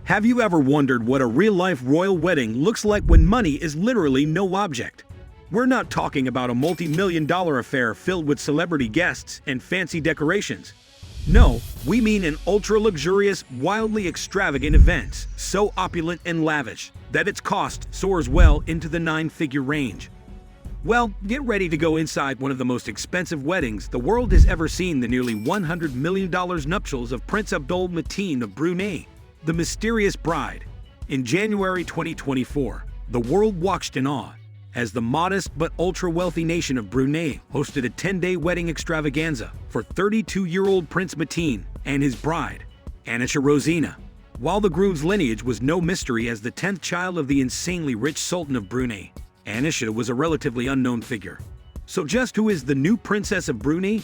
Have you ever wondered what a real-life royal wedding looks like when money is literally no object? We're not talking about a multi-million-dollar affair filled with celebrity guests and fancy decorations. No, we mean an ultra-luxurious, wildly extravagant event, so opulent and lavish that its cost soars well into the nine-figure range. Well, get ready to go inside one of the most expensive weddings the world has ever seen, the nearly $100 million nuptials of Prince Abdul Mateen of Brunei, the mysterious bride. In January 2024, the world watched in awe as the modest but ultra-wealthy nation of Brunei hosted a 10-day wedding extravaganza for 32-year-old Prince Mateen and his bride, Anisha Rosina. While the groom's lineage was no mystery as the 10th child of the insanely rich Sultan of Brunei, Anisha was a relatively unknown figure. So just who is the new Princess of Brunei?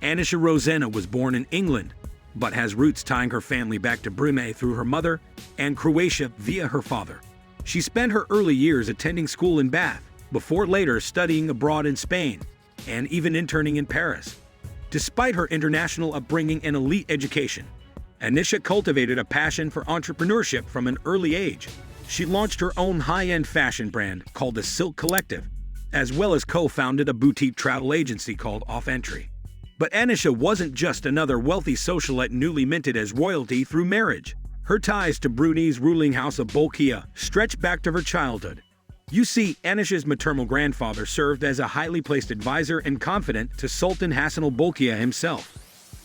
Anisha Rosina was born in England, but has roots tying her family back to Brunei through her mother and Croatia via her father. She spent her early years attending school in Bath, before later studying abroad in Spain, and even interning in Paris. Despite her international upbringing and elite education, Anisha cultivated a passion for entrepreneurship from an early age. She launched her own high-end fashion brand called the Silk Collective, as well as co-founded a boutique travel agency called Off Entry. But Anisha wasn't just another wealthy socialite newly minted as royalty through marriage. Her ties to Brunei's ruling house of Bolkiah stretch back to her childhood. You see, Anisha's maternal grandfather served as a highly placed advisor and confidant to Sultan Hassan al-Bolkiah himself.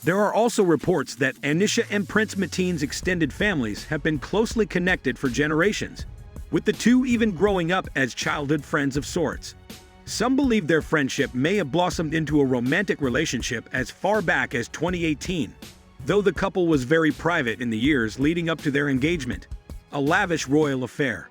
There are also reports that Anisha and Prince Mateen's extended families have been closely connected for generations, with the two even growing up as childhood friends of sorts. Some believe their friendship may have blossomed into a romantic relationship as far back as 2018, though the couple was very private in the years leading up to their engagement, a lavish royal affair.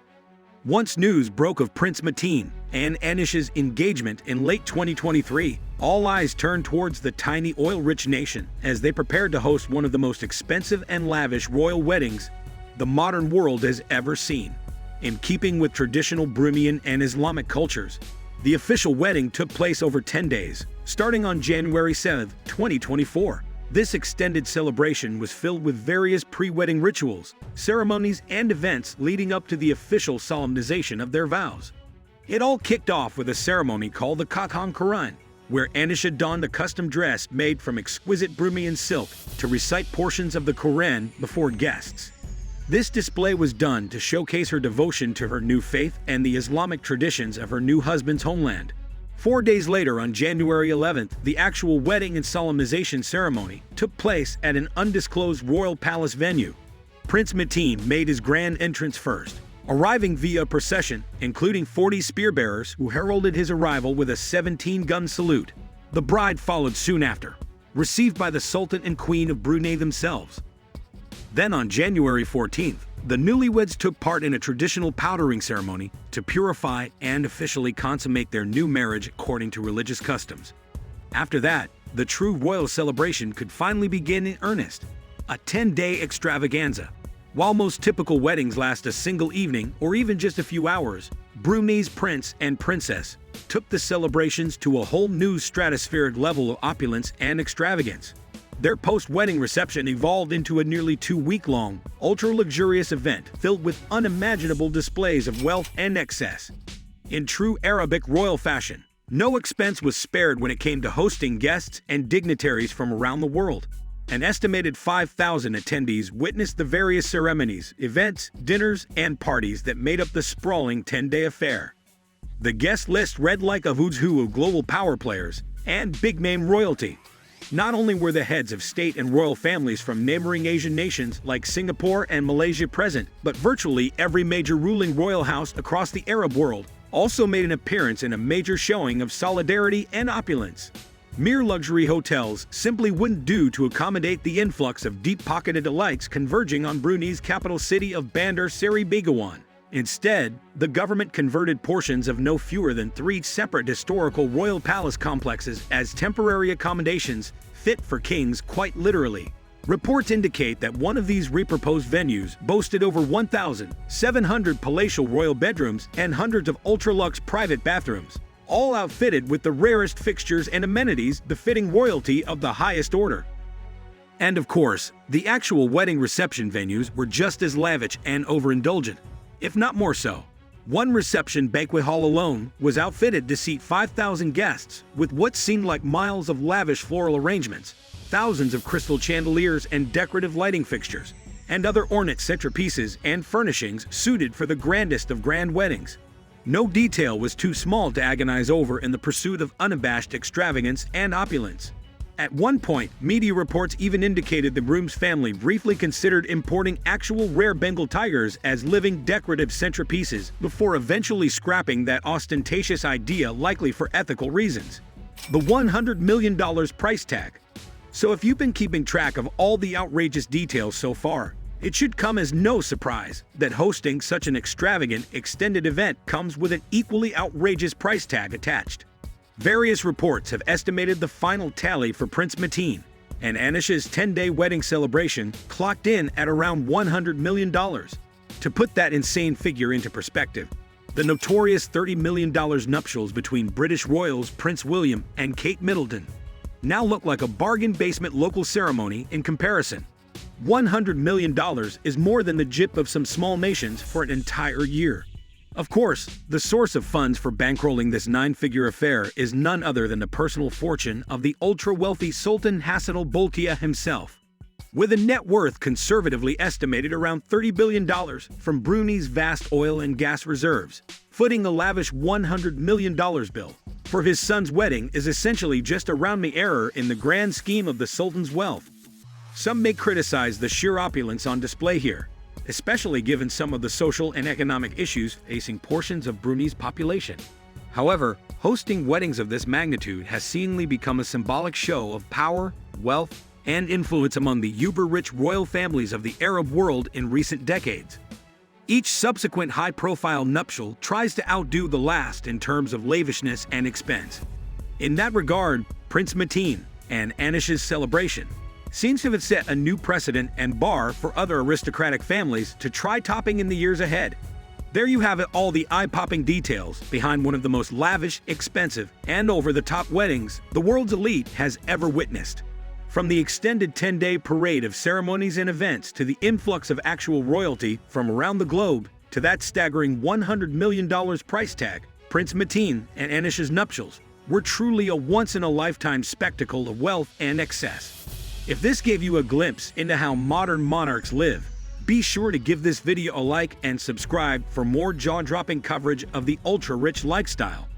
Once news broke of Prince Mateen and Anisha's engagement in late 2023, all eyes turned towards the tiny oil-rich nation as they prepared to host one of the most expensive and lavish royal weddings the modern world has ever seen. In keeping with traditional Bruneian and Islamic cultures, the official wedding took place over 10 days, starting on January 7, 2024. This extended celebration was filled with various pre-wedding rituals, ceremonies, and events leading up to the official solemnization of their vows. It all kicked off with a ceremony called the Khatm Quran, where Anisha donned a custom dress made from exquisite Bruneian silk to recite portions of the Quran before guests. This display was done to showcase her devotion to her new faith and the Islamic traditions of her new husband's homeland. 4 days later, on January 11th, the actual wedding and solemnization ceremony took place at an undisclosed royal palace venue. Prince Mateen made his grand entrance first, arriving via a procession, including 40 spear-bearers who heralded his arrival with a 17-gun salute. The bride followed soon after, received by the Sultan and Queen of Brunei themselves. Then on January 14th, the newlyweds took part in a traditional powdering ceremony to purify and officially consummate their new marriage according to religious customs. After that, the true royal celebration could finally begin in earnest, a 10-day extravaganza. While most typical weddings last a single evening or even just a few hours, Brunei's prince and princess took the celebrations to a whole new stratospheric level of opulence and extravagance. Their post-wedding reception evolved into a nearly 2-week-long, ultra-luxurious event filled with unimaginable displays of wealth and excess. In true Arabic royal fashion, no expense was spared when it came to hosting guests and dignitaries from around the world. An estimated 5,000 attendees witnessed the various ceremonies, events, dinners, and parties that made up the sprawling 10-day affair. The guest list read like a who's who of global power players and big-name royalty. Not only were the heads of state and royal families from neighboring Asian nations like Singapore and Malaysia present, but virtually every major ruling royal house across the Arab world also made an appearance in a major showing of solidarity and opulence. Mere luxury hotels simply wouldn't do to accommodate the influx of deep-pocketed elites converging on Brunei's capital city of Bandar Seri Begawan. Instead, the government converted portions of no fewer than 3 separate historical royal palace complexes as temporary accommodations fit for kings, quite literally. Reports indicate that one of these repurposed venues boasted over 1,700 palatial royal bedrooms and hundreds of ultra-luxe private bathrooms, all outfitted with the rarest fixtures and amenities befitting royalty of the highest order. And of course, the actual wedding reception venues were just as lavish and overindulgent, if not more so. One reception banquet hall alone was outfitted to seat 5,000 guests with what seemed like miles of lavish floral arrangements, thousands of crystal chandeliers and decorative lighting fixtures, and other ornate centerpieces and furnishings suited for the grandest of grand weddings. No detail was too small to agonize over in the pursuit of unabashed extravagance and opulence. At one point, media reports even indicated the groom's family briefly considered importing actual rare Bengal tigers as living decorative centerpieces before eventually scrapping that ostentatious idea, likely for ethical reasons. The $100 million price tag. So if you've been keeping track of all the outrageous details so far, it should come as no surprise that hosting such an extravagant, extended event comes with an equally outrageous price tag attached. Various reports have estimated the final tally for Prince Mateen and Anisha's 10-day wedding celebration clocked in at around $100 million. To put that insane figure into perspective, the notorious $30 million nuptials between British royals Prince William and Kate Middleton now look like a bargain basement local ceremony in comparison. $100 million is more than the GDP of some small nations for an entire year. Of course, the source of funds for bankrolling this nine-figure affair is none other than the personal fortune of the ultra-wealthy Sultan Hassanal Bolkiah himself. With a net worth conservatively estimated around $30 billion from Brunei's vast oil and gas reserves, footing a lavish $100 million bill for his son's wedding is essentially just a round-me error in the grand scheme of the Sultan's wealth. Some may criticize the sheer opulence on display here, especially given some of the social and economic issues facing portions of Brunei's population. However, hosting weddings of this magnitude has seemingly become a symbolic show of power, wealth, and influence among the uber-rich royal families of the Arab world in recent decades. Each subsequent high-profile nuptial tries to outdo the last in terms of lavishness and expense. In that regard, Prince Mateen and Anisha's celebration seems to have set a new precedent and bar for other aristocratic families to try topping in the years ahead. There you have it, all the eye-popping details behind one of the most lavish, expensive, and over-the-top weddings the world's elite has ever witnessed. From the extended 10-day parade of ceremonies and events to the influx of actual royalty from around the globe to that staggering $100 million price tag, Prince Mateen and Anisha's nuptials were truly a once-in-a-lifetime spectacle of wealth and excess. If this gave you a glimpse into how modern monarchs live, be sure to give this video a like and subscribe for more jaw-dropping coverage of the ultra-rich lifestyle.